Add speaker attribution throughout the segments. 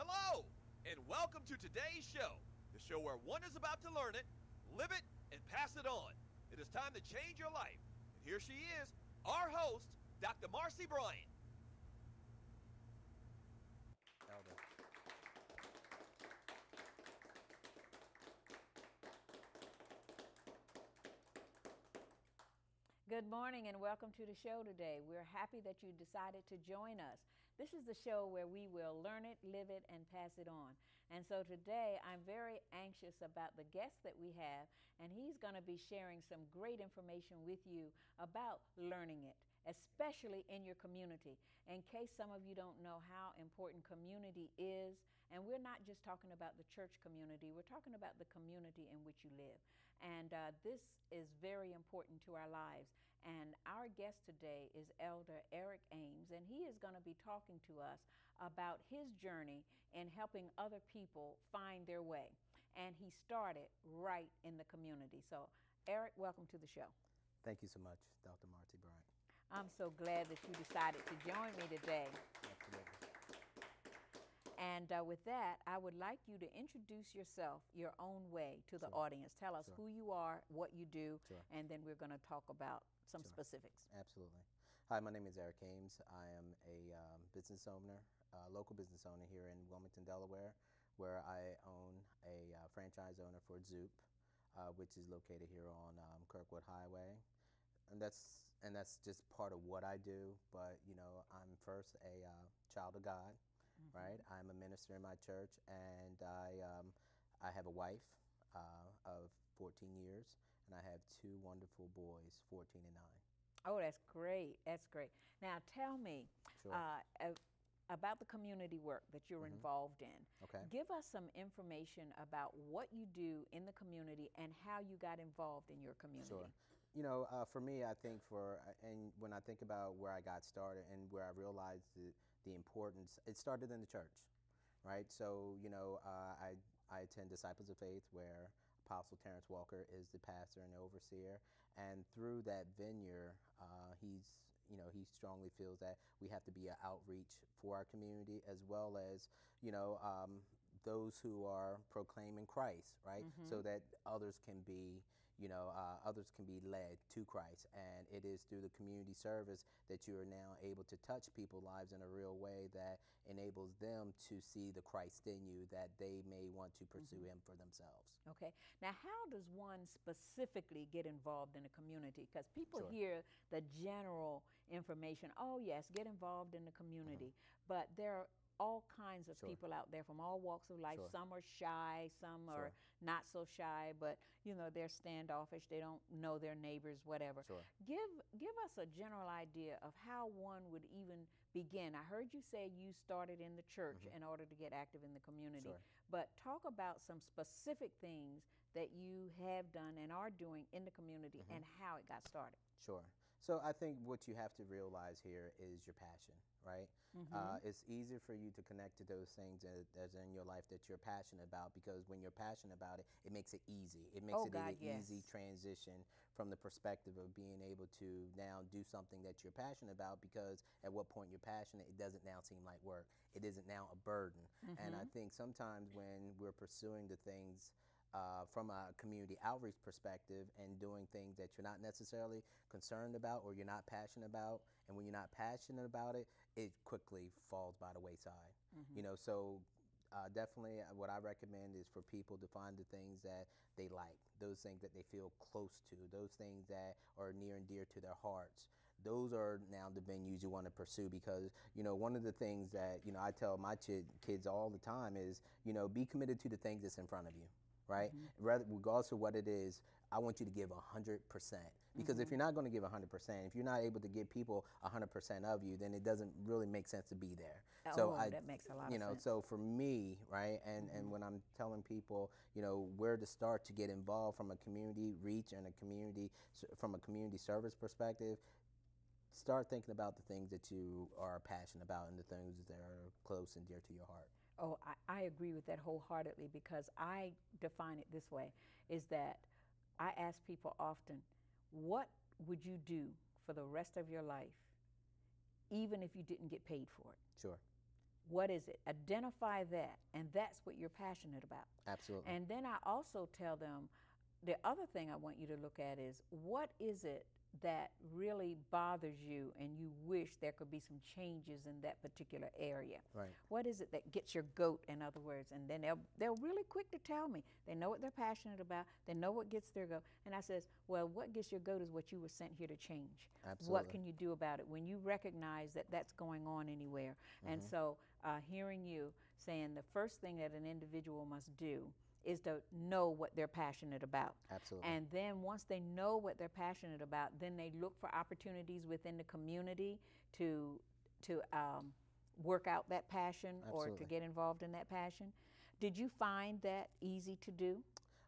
Speaker 1: Hello, and welcome to today's show, the show where one is about to learn it, live it, and pass it on. It is time to change your life. And here she is, our host, Dr. Marci Bryant.
Speaker 2: Elder.
Speaker 3: Good morning and welcome to the show today. We're happy that you decided to join us. This is the show where we will learn it, live it, and pass it on. And so today I'm very anxious about the guest that we have, and he's going to be sharing some great information with you about learning it, especially in your community. In case some of you don't know how important community is, and we're not just talking about the church community, we're talking about the community in which you live. And this is very important to our lives. And our guest today is Elder Eric Ames, and he is going to be talking to us about his journey in helping other people find their way. And he started right in the community. So, Eric, welcome to the show.
Speaker 2: Thank you so much, Dr. Marci Bryant.
Speaker 3: I'm so glad that you decided to join me today.
Speaker 2: Absolutely.
Speaker 3: And with that, I would like you to introduce yourself your own way to the audience. Tell us who you are, what you do, and then we're going to talk about some specifics.
Speaker 2: Absolutely. Hi, my name is Eric Ames. I am a business owner, local business owner here in Wilmington, Delaware, where I own a franchise owner for Zoup, which is located here on Kirkwood Highway. And that's just part of what I do. But you know, I'm first a child of God, right? I'm a minister in my church, and I have a wife of 14 years, and I have two wonderful boys, 14 and 9.
Speaker 3: Oh, that's great. That's great. Now, tell me about the community work that you're involved in.
Speaker 2: Okay.
Speaker 3: Give us some information about what you do in the community and how you got involved in your community.
Speaker 2: Sure. You know, for me, I think and when I think about where I got started and where I realized the importance, it started in the church, right? So, you know, I attend Disciples of Faith, where Apostle Terrence Walker is the pastor and the overseer, and through that vineyard, he strongly feels that we have to be an outreach for our community, as well as, you know, those who are proclaiming Christ, right? So that others can be, you know, led to Christ. And it is through the community service that you are now able to touch people's lives in a real way that enables them to see the Christ in you, that they may want to pursue him for themselves.
Speaker 3: Okay. Now, how does one specifically get involved in the community? Because people hear the general information, oh yes, get involved in the community, but there are all kinds of people out there from all walks of life. Some are shy, some are not so shy, but you know, they're standoffish, they don't know their neighbors, whatever. Give us a general idea of how one would even begin. I heard you say you started in the church in order to get active in the community, but talk about some specific things that you have done and are doing in the community and how it got started.
Speaker 2: Sure. So I think what you have to realize here is your passion, right? It's easier for you to connect to those things that's in your life that you're passionate about, because when you're passionate about it, it makes it easy. It makes an easy transition from the perspective of being able to now do something that you're passionate about, because at what point you're passionate, it doesn't now seem like work. It isn't now a burden. And I think sometimes when we're pursuing the things from a community outreach perspective and doing things that you're not necessarily concerned about or you're not passionate about, and when you're not passionate about it, it quickly falls by the wayside. You know, so definitely what I recommend is for people to find the things that they like, those things that they feel close to, those things that are near and dear to their hearts. Those are now the venues you want to pursue, because, you know, one of the things that, you know, I tell my kids all the time is, you know, be committed to the things that's in front of you. Right? Regardless of what it is, I want you to give 100%. Because if you're not going to give 100%, if you're not able to give people 100% of you, then it doesn't really make sense to be there.
Speaker 3: That makes a lot of sense.
Speaker 2: So for me, right, and when I'm telling people, you know, where to start to get involved from a community reach and from a community service perspective, start thinking about the things that you are passionate about and the things that are close and dear to your heart.
Speaker 3: Oh, I agree with that wholeheartedly, because I define it this way, is that I ask people often, what would you do for the rest of your life, even if you didn't get paid for it?
Speaker 2: Sure.
Speaker 3: What is it? Identify that, and that's what you're passionate about.
Speaker 2: Absolutely.
Speaker 3: And then I also tell them the other thing I want you to look at is what is it that really bothers you and you wish there could be some changes in that particular area.
Speaker 2: Right.
Speaker 3: What is it that gets your goat, in other words? And then they're really quick to tell me. They know what they're passionate about. They know what gets their goat. And I says, well, what gets your goat is what you were sent here to change.
Speaker 2: Absolutely.
Speaker 3: What can you do about it when you recognize that that's going on anywhere? And so hearing you saying the first thing that an individual must do is to know what they're passionate about.
Speaker 2: Absolutely.
Speaker 3: And then once they know what they're passionate about, then they look for opportunities within the community to work out that passion.
Speaker 2: Absolutely.
Speaker 3: Or to get involved in that passion. Did you find that easy to do?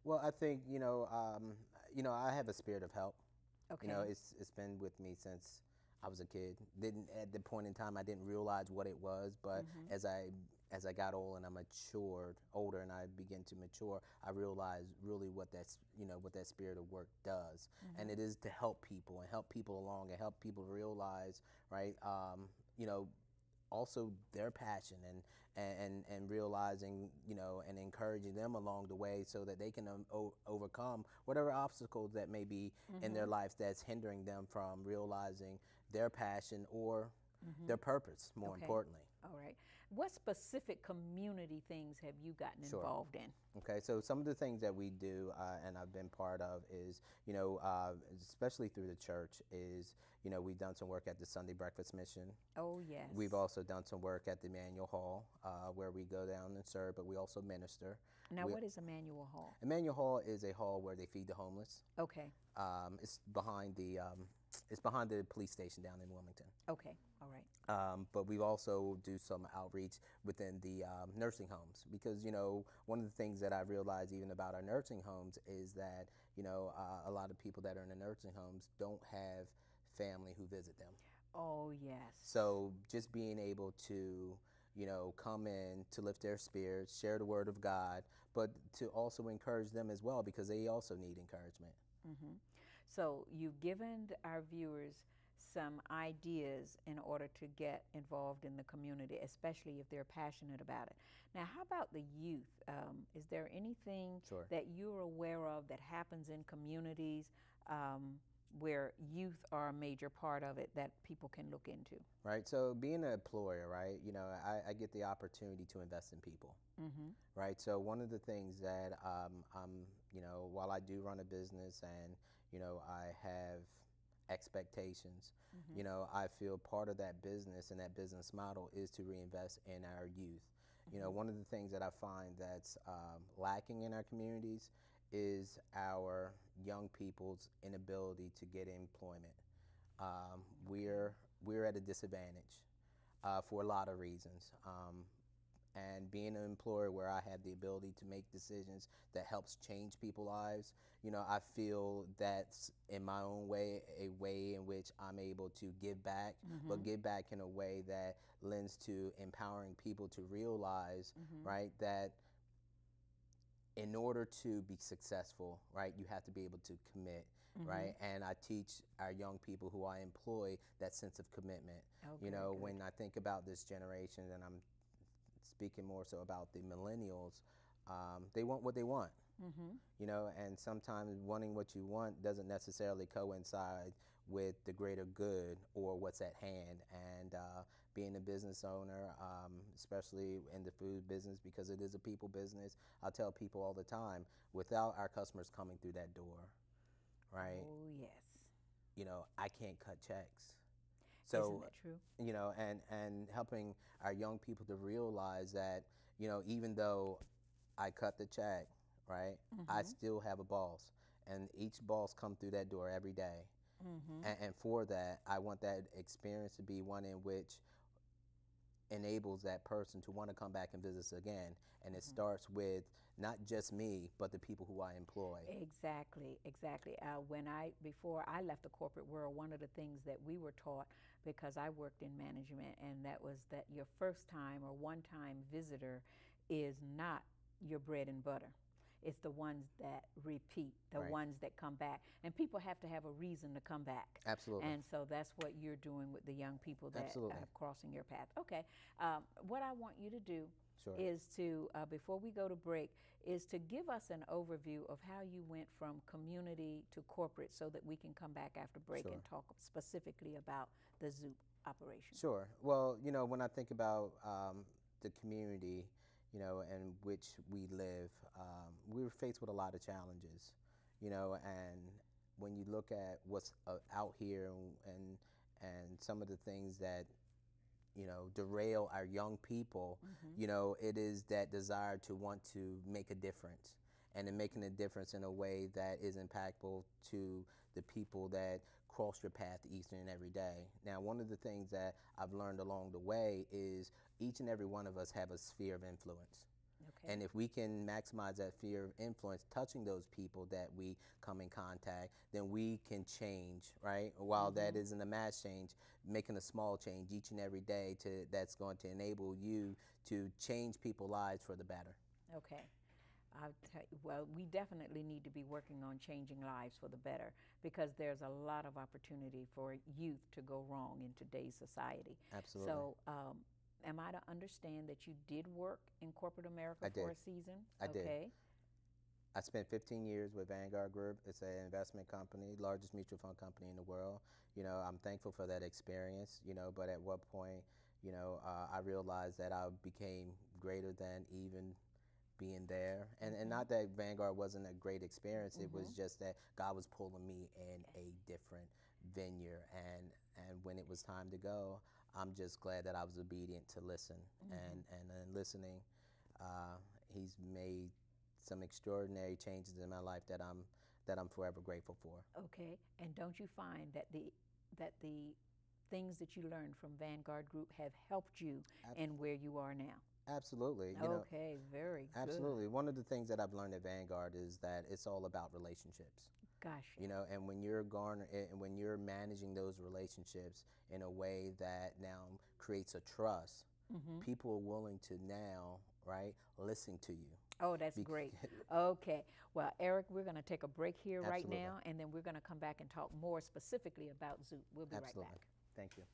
Speaker 2: Well, I think I have a spirit of help.
Speaker 3: Okay.
Speaker 2: It's been with me since I was a kid. Didn't at the point in time I didn't realize what it was, but as I got old and I matured older and I began to mature, I realized really what that spirit of work does, and it is to help people and help people along and help people realize, right? Also their passion and realizing, and encouraging them along the way so that they can overcome whatever obstacles that may be in their life that's hindering them from realizing their passion or their purpose, more importantly.
Speaker 3: All right. What specific community things have you gotten involved in?
Speaker 2: Okay, so some of the things that we do and I've been part of is, especially through the church, is, we've done some work at the Sunday Breakfast Mission.
Speaker 3: Oh, yes.
Speaker 2: We've also done some work at the Emmanuel Hall where we go down and serve, but we also minister.
Speaker 3: Now, what is Emmanuel Hall?
Speaker 2: Emmanuel Hall is a hall where they feed the homeless.
Speaker 3: Okay.
Speaker 2: It's behind the police station down in Wilmington.
Speaker 3: Okay, all right.
Speaker 2: But we also do some outreach within the nursing homes because, one of the things that I realized even about our nursing homes is that, a lot of people that are in the nursing homes don't have family who visit them.
Speaker 3: Oh, yes.
Speaker 2: So just being able to, come in to lift their spirits, share the word of God, but to also encourage them as well because they also need encouragement.
Speaker 3: So you've given our viewers some ideas in order to get involved in the community, especially if they're passionate about it. Now, how about the youth? Is there anything that you're aware of that happens in communities where youth are a major part of it that people can look into?
Speaker 2: Right. So being an employer, right, I get the opportunity to invest in people. Right. So one of the things that while I do run a business and, I have expectations, I feel part of that business and that business model is to reinvest in our youth. One of the things that I find that's lacking in our communities is our young people's inability to get employment. We're at a disadvantage for a lot of reasons. And being an employer where I have the ability to make decisions that helps change people's lives, I feel that's in my own way, a way in which I'm able to give back, but give back in a way that lends to empowering people to realize, right, that in order to be successful, right, you have to be able to commit, right? And I teach our young people who I employ that sense of commitment. When I think about this generation, and I'm speaking more so about the millennials, they want what they want, and sometimes wanting what you want doesn't necessarily coincide with the greater good or what's at hand. And being a business owner, especially in the food business, because it is a people business, I tell people all the time, without our customers coming through that door, right?
Speaker 3: Oh, yes.
Speaker 2: I can't cut checks. So,
Speaker 3: isn't that true?
Speaker 2: And helping our young people to realize that, even though I cut the check, right, I still have a boss, and each boss come through that door every day. And for that, I want that experience to be one in which enables that person to want to come back and visit us again. And it starts with not just me, but the people who I employ.
Speaker 3: Exactly. Before I left the corporate world, one of the things that we were taught, because I worked in management, and that was that your first time or one-time visitor is not your bread and butter. it's the ones that repeat, the
Speaker 2: Right.
Speaker 3: ones that come back. And people have to have a reason to come back.
Speaker 2: Absolutely.
Speaker 3: And so that's what you're doing with the young people that
Speaker 2: Absolutely.
Speaker 3: are crossing your path. Okay. What I want you to do
Speaker 2: Sure.
Speaker 3: is to, before we go to break, is to give us an overview of how you went from community to corporate so that we can come back after break
Speaker 2: Sure.
Speaker 3: and talk specifically about the Zoup operation.
Speaker 2: Sure. Well, when I think about the community, in which we live, we were faced with a lot of challenges, and when you look at what's out here and some of the things that derail our young people, it is that desire to want to make a difference, and in making a difference in a way that is impactful to the people that cross your path each and every day. Now, one of the things that I've learned along the way is each and every one of us have a sphere of influence.
Speaker 3: Okay.
Speaker 2: And if we can maximize that sphere of influence, touching those people that we come in contact, then we can change, right? While that isn't a mass change, making a small change each and every day that's going to enable you to change people's lives for the better.
Speaker 3: Okay. Well, we definitely need to be working on changing lives for the better, because there's a lot of opportunity for youth to go wrong in today's society.
Speaker 2: Absolutely.
Speaker 3: So, am I to understand that you did work in corporate America
Speaker 2: I
Speaker 3: for
Speaker 2: did.
Speaker 3: a season?
Speaker 2: I did.
Speaker 3: Okay.
Speaker 2: I spent 15 years with Vanguard Group. It's an investment company, largest mutual fund company in the world. I'm thankful for that experience, but at what point, I realized that I became greater than even being there. And not that Vanguard wasn't a great experience. It was just that God was pulling me in a different venue. And when it was time to go, I'm just glad that I was obedient to listen. And in listening, he's made some extraordinary changes in my life that I'm forever grateful for.
Speaker 3: Okay. And don't you find that the things that you learned from Vanguard Group have helped you in where you are now?
Speaker 2: Absolutely.
Speaker 3: Okay, very good.
Speaker 2: Absolutely. One of the things that I've learned at Vanguard is that it's all about relationships.
Speaker 3: Gosh.
Speaker 2: And when you're managing those relationships in a way that now creates a trust, people are willing to now, right, listen to you.
Speaker 3: Oh, that's great. Okay. Well, Eric, we're going to take a break here
Speaker 2: Absolutely.
Speaker 3: right now, and then we're going to come back and talk more specifically about Zoup. We'll be
Speaker 2: Absolutely.
Speaker 3: right back.
Speaker 2: Thank you.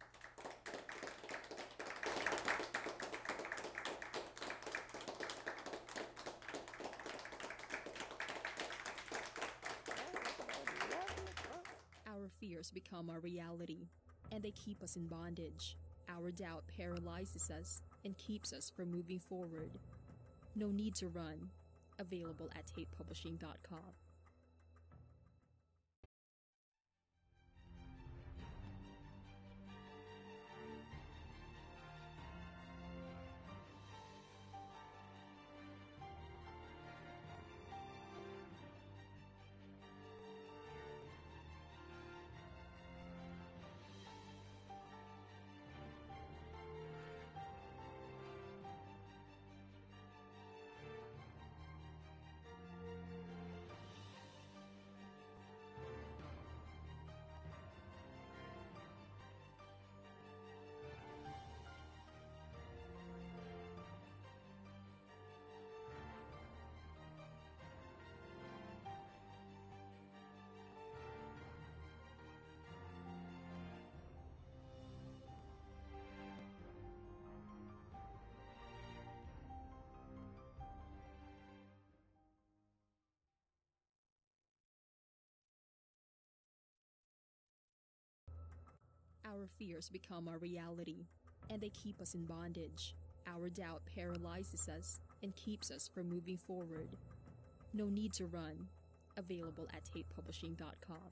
Speaker 4: Our fears become our reality, and they keep us in bondage. Our doubt paralyzes us and keeps us from moving forward. No Need to Run. Available at tapepublishing.com. Our fears become our reality, and they keep us in bondage. Our doubt paralyzes us and keeps us from moving forward. No Need to Run. Available at tapepublishing.com.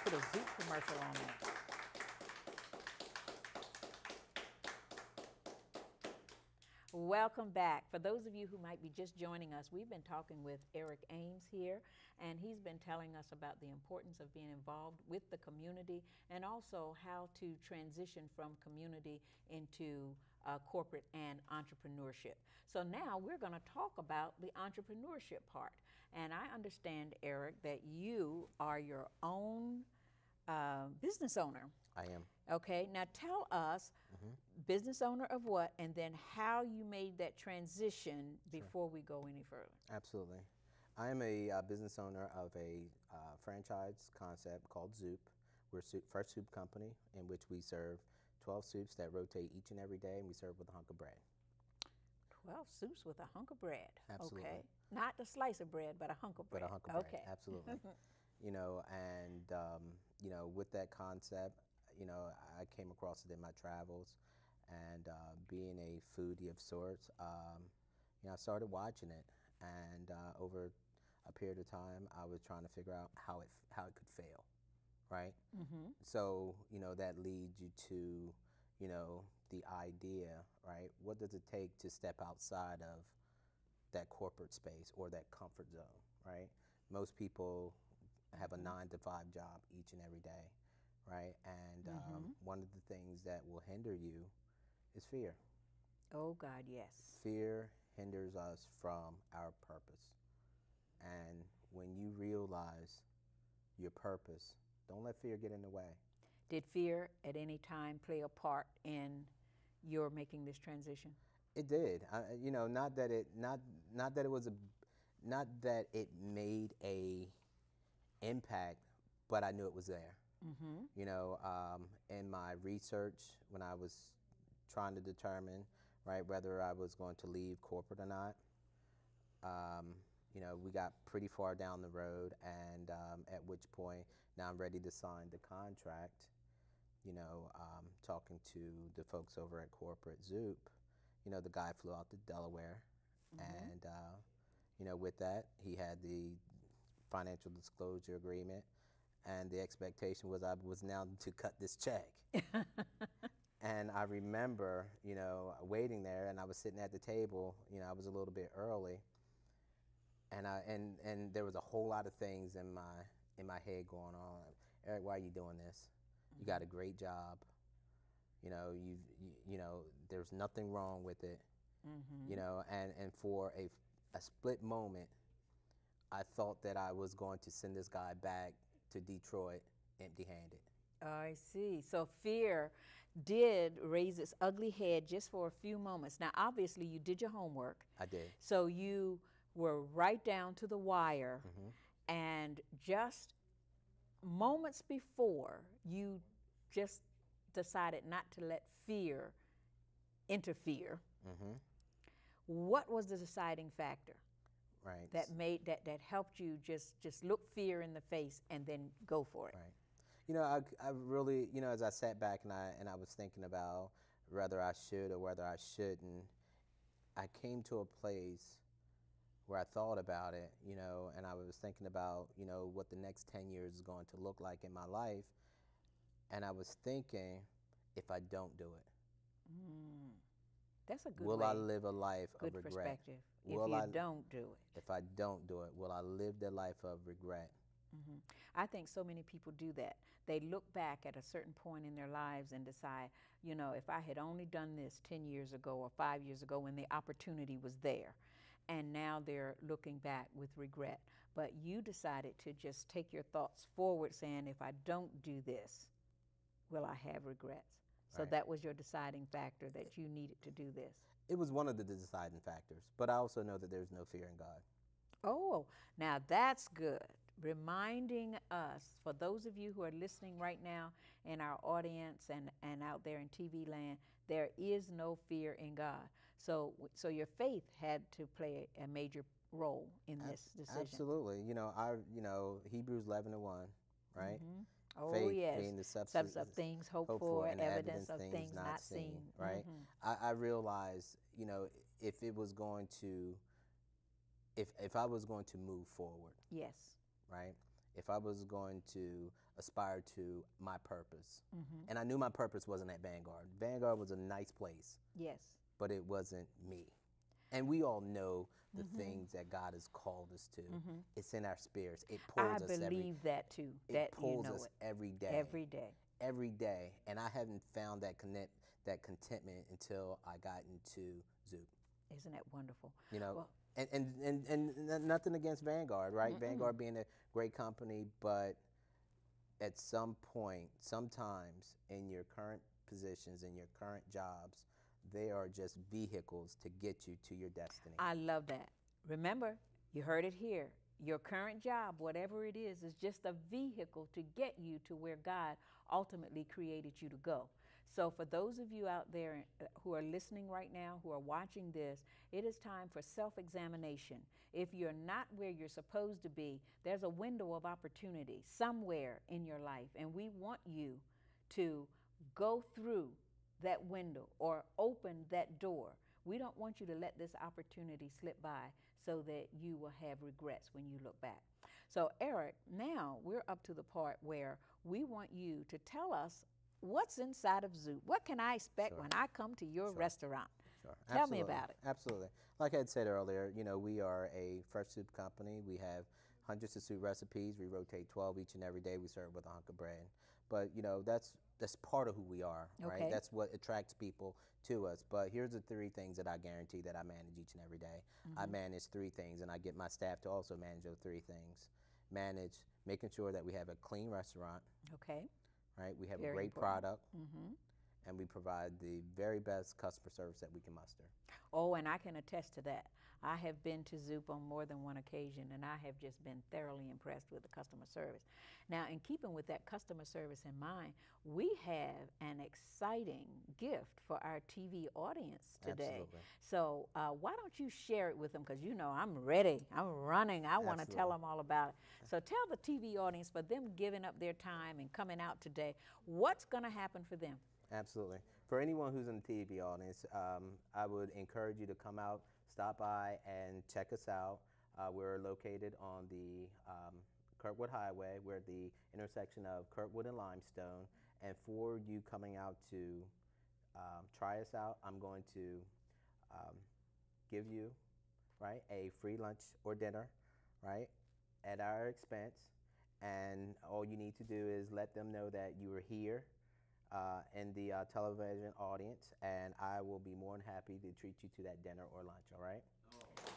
Speaker 3: put a Zoup commercial on there. Welcome back. For those of you who might be just joining us, we've been talking with Eric Ames here, and he's been telling us about the importance of being involved with the community and also how to transition from community into corporate and entrepreneurship. So now we're going to talk about the entrepreneurship part. And I understand, Eric, that you are your own business owner.
Speaker 2: I am.
Speaker 3: Okay, now tell us, business owner of what, and then how you made that transition before we go any further.
Speaker 2: Absolutely. I am a business owner of a franchise concept called Zoup. We're first soup company in which we serve 12 soups that rotate each and every day, and we serve with a hunk of bread.
Speaker 3: 12 soups with a hunk of bread.
Speaker 2: Absolutely.
Speaker 3: Okay. Not a slice of bread, but a hunk of bread.
Speaker 2: But a hunk of bread, absolutely. You know, and you know, with that concept, you know, I came across it in my travels, and being a foodie of sorts, you know, I started watching it, and over a period of time, I was trying to figure out how it could fail, right? So, you know, that leads you to, you know, the idea, right? What does it take to step outside of that corporate space or that comfort zone, right? Most people have a 9-to-5 job each and every day, right? And one of the things that will hinder you is fear.
Speaker 3: Oh, God, yes.
Speaker 2: Fear hinders us from our purpose. And when you realize your purpose, don't let fear get in the way.
Speaker 3: Did fear at any time play a part in your making this transition?
Speaker 2: It did. You know, not that it made a impact, but I knew it was there. You know, in my research, when I was trying to determine, right, whether I was going to leave corporate or not, you know, we got pretty far down the road, and at which point, now I'm ready to sign the contract. You know, talking to the folks over at corporate Zoup, you know, the guy flew out to Delaware, and you know, with that, he had the financial disclosure agreement, and the expectation was I was now to cut this check. And I remember, you know, waiting there, and I was sitting at the table. You know, I was a little bit early, and there was a whole lot of things in my head going on. Eric, why are you doing this? You got a great job. You know, you know, there's nothing wrong with it. You know, and for a split moment, I thought that I was going to send this guy back to Detroit empty-handed.
Speaker 3: I see. So fear did raise its ugly head just for a few moments. Now, obviously, you did your homework.
Speaker 2: I did.
Speaker 3: So you were right down to the wire, and just moments before, you just decided not to let fear interfere. What was the deciding factor?
Speaker 2: Right.
Speaker 3: That helped you just look fear in the face and then go for it?
Speaker 2: Right. You know, I really, you know, as I sat back and I was thinking about whether I should or whether I shouldn't, I came to a place where I thought about it, you know, and I was thinking about, you know, what the next 10 years is going to look like in my life, and I was thinking, if I don't do it,
Speaker 3: that's a good
Speaker 2: will
Speaker 3: way.
Speaker 2: I live a life
Speaker 3: Good
Speaker 2: of regret?
Speaker 3: perspective.
Speaker 2: Will
Speaker 3: if you
Speaker 2: I,
Speaker 3: don't do it.
Speaker 2: If I don't do it, will I live the life of regret?
Speaker 3: I think so many people do that. They look back at a certain point in their lives and decide, you know, if I had only done this 10 years ago or 5 years ago when the opportunity was there. And now they're looking back with regret. But you decided to just take your thoughts forward, saying, if I don't do this, will I have regrets? So
Speaker 2: Right.
Speaker 3: that was your deciding factor, that you needed to do this.
Speaker 2: It was one of the deciding factors, but I also know that there's no fear in God.
Speaker 3: Oh, now that's good. Reminding us, for those of you who are listening right now in our audience and out there in TV land, there is no fear in God. So your faith had to play a major role in this decision.
Speaker 2: Absolutely. You know, Hebrews 11:1, right?
Speaker 3: Oh,
Speaker 2: Faith
Speaker 3: yes.
Speaker 2: being the
Speaker 3: Substance of things hoped for,
Speaker 2: and
Speaker 3: evidence of things not seen.
Speaker 2: Right? I realized, you know, if I was going to move forward,
Speaker 3: Yes.
Speaker 2: right? if I was going to aspire to my purpose, and I knew my purpose wasn't at Vanguard. Vanguard was a nice place,
Speaker 3: Yes.
Speaker 2: but it wasn't me. And we all know the things that God has called us to. It's in our spirits. It pulls us
Speaker 3: I believe that too.
Speaker 2: It pulls us every day.
Speaker 3: Every day.
Speaker 2: Every day. And I haven't found that contentment until I got into Zoup.
Speaker 3: Isn't that wonderful?
Speaker 2: You know,
Speaker 3: Well,
Speaker 2: and nothing against Vanguard, right? Vanguard being a great company, but at some point, sometimes in your current positions, in your current jobs, they are just vehicles to get you to your destiny.
Speaker 3: I love that. Remember, you heard it here. Your current job, whatever it is just a vehicle to get you to where God ultimately created you to go. So for those of you out there who are listening right now, who are watching this, it is time for self-examination. If you're not where you're supposed to be, there's a window of opportunity somewhere in your life, and we want you to go through that window or open that door. We don't want you to let this opportunity slip by so that you will have regrets when you look back. So Eric, now we're up to the part where we want you to tell us what's inside of Zoup. What can I expect when I come to your restaurant?
Speaker 2: Sure.
Speaker 3: Tell me about it.
Speaker 2: Absolutely. Like I had said earlier, you know, we are a fresh soup company. We have hundreds of soup recipes. We rotate 12 each and every day. We serve with a hunk of bread. But, you know, that's part of who we are, right?
Speaker 3: Okay.
Speaker 2: That's what attracts people to us. But here's the 3 things that I guarantee that I manage each and every day. I manage 3 things, and I get my staff to also manage those 3 things. Manage making sure that we have a clean restaurant.
Speaker 3: Okay.
Speaker 2: Right? We have
Speaker 3: Very
Speaker 2: a great
Speaker 3: important.
Speaker 2: product, and we provide the very best customer service that we can muster.
Speaker 3: Oh, and I can attest to that. I have been to Zoup on more than one occasion, and I have just been thoroughly impressed with the customer service. Now, in keeping with that customer service in mind, we have an exciting gift for our TV audience today.
Speaker 2: Absolutely.
Speaker 3: So why don't you share it with them? Because you know I'm ready. I'm running. I want to tell them all about it. So tell the TV audience, for them giving up their time and coming out today, what's going to happen for them?
Speaker 2: Absolutely. For anyone who's in the TV audience, I would encourage you to come out, stop by, and check us out. We're located on the Kirkwood Highway. We're at the intersection of Kirkwood and Limestone. And for you coming out to try us out, I'm going to give you, right, a free lunch or dinner, right, at our expense. And all you need to do is let them know that you are here in the television audience, and I will be more than happy to treat you to that dinner or lunch, all right?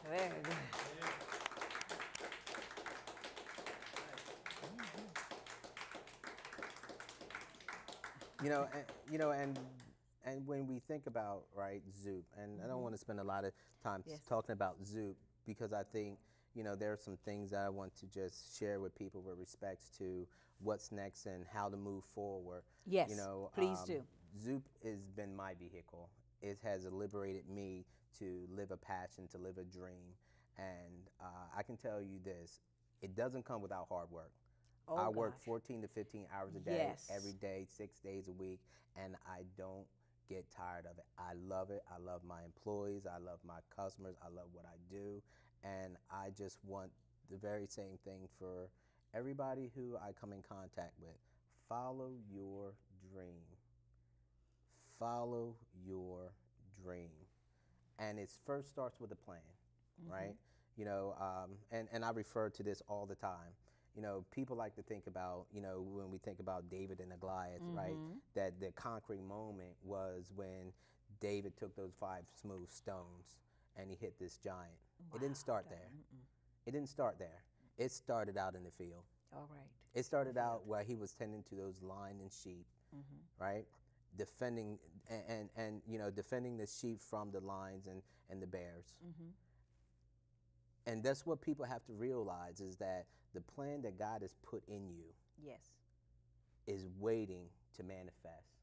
Speaker 3: Very good.
Speaker 2: And when we think about, right, Zoup, and I don't want to spend a lot of time talking about Zoup, because I think, you know, there are some things that I want to just share with people with respects to what's next and how to move forward.
Speaker 3: Yes,
Speaker 2: you know,
Speaker 3: please do.
Speaker 2: Zoup has been my vehicle. It has liberated me to live a passion, to live a dream. And I can tell you this, it doesn't come without hard work.
Speaker 3: Oh,
Speaker 2: I work
Speaker 3: gosh.
Speaker 2: 14 to 15 hours a day,
Speaker 3: Yes.
Speaker 2: every day, 6 days a week, and I don't get tired of it. I love it. I love my employees. I love my customers. I love what I do. And I just want the very same thing for everybody who I come in contact with. Follow your dream. Follow your dream. And it first starts with a plan, right? You know, and I refer to this all the time. You know, people like to think about, you know, when we think about David and the Goliath, right? That the conquering moment was when David took those 5 smooth stones and he hit this giant. It didn't start there. It didn't start there. It started out in the field.
Speaker 3: All right.
Speaker 2: It started out where he was tending to those lion and sheep, right? Defending and you know, defending the sheep from the lions and the bears. And that's what people have to realize, is that the plan that God has put in you
Speaker 3: Yes.
Speaker 2: is waiting to manifest.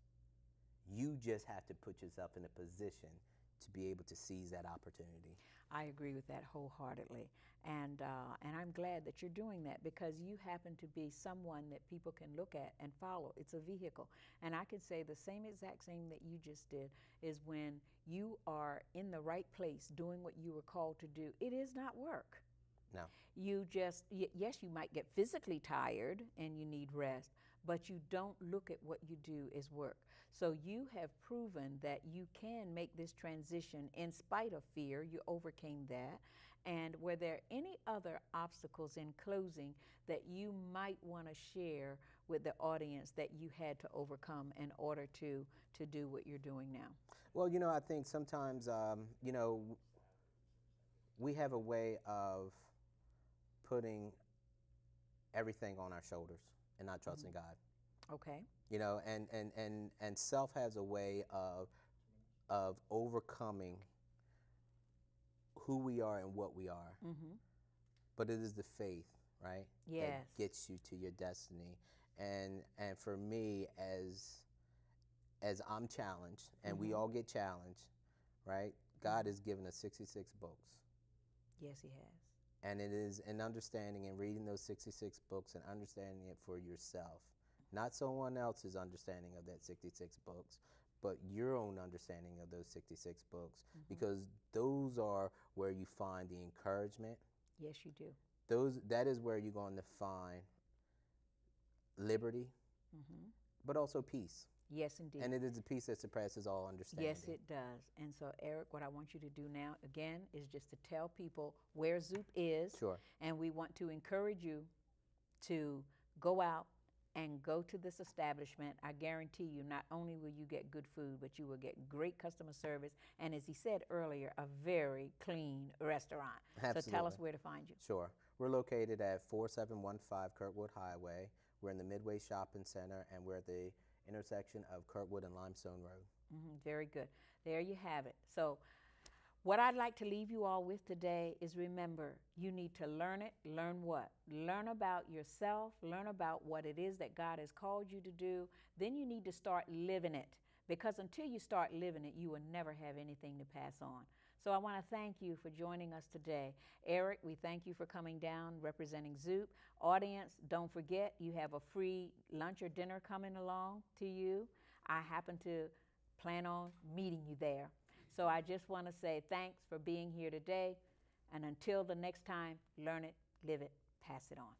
Speaker 2: You just have to put yourself in a position to be able to seize that opportunity.
Speaker 3: I agree with that wholeheartedly, and I'm glad that you're doing that, because you happen to be someone that people can look at and follow. It's a vehicle, and I can say the same exact thing that you just did is when you are in the right place doing what you were called to do. It is not work.
Speaker 2: No.
Speaker 3: You just, yes, you might get physically tired and you need rest, but you don't look at what you do as work. So you have proven that you can make this transition in spite of fear. You overcame that. And were there any other obstacles in closing that you might want to share with the audience that you had to overcome in order to do what you're doing now?
Speaker 2: Well, you know, I think sometimes, you know, we have a way of putting everything on our shoulders and not trusting God.
Speaker 3: Okay.
Speaker 2: You know, and self has a way of overcoming who we are and what we are. But it is the faith, right?
Speaker 3: Yes.
Speaker 2: That gets you to your destiny. And for me, as I'm challenged, and we all get challenged, right? God has given us 66 books.
Speaker 3: Yes, he has.
Speaker 2: And it is an understanding and reading those 66 books and understanding it for yourself. Not someone else's understanding of that 66 books, but your own understanding of those 66 books, because those are where you find the encouragement.
Speaker 3: Yes, you do.
Speaker 2: That is where you're going to find liberty, but also peace.
Speaker 3: Yes, indeed.
Speaker 2: And it is a peace that surpasses all understanding.
Speaker 3: Yes, it does. And so, Eric, what I want you to do now, again, is just to tell people where Zoup is.
Speaker 2: Sure.
Speaker 3: And we want to encourage you to go out and go to this establishment. I guarantee you, not only will you get good food, but you will get great customer service. And as he said earlier, a very clean restaurant.
Speaker 2: Absolutely.
Speaker 3: So tell us where to find you.
Speaker 2: Sure. We're located at 4715 Kirkwood Highway. We're in the Midway Shopping Center, and we're at the intersection of Kirkwood and Limestone Road.
Speaker 3: Very good. There you have it. So what I'd like to leave you all with today is, remember, you need to learn it. Learn what? Learn about yourself. Learn about what it is that God has called you to do. Then you need to start living it, because until you start living it, you will never have anything to pass on. So I want to thank you for joining us today. Eric, we thank you for coming down representing Zoup. Audience, don't forget, you have a free lunch or dinner coming along to you. I happen to plan on meeting you there. So I just want to say thanks for being here today. And until the next time, learn it, live it, pass it on.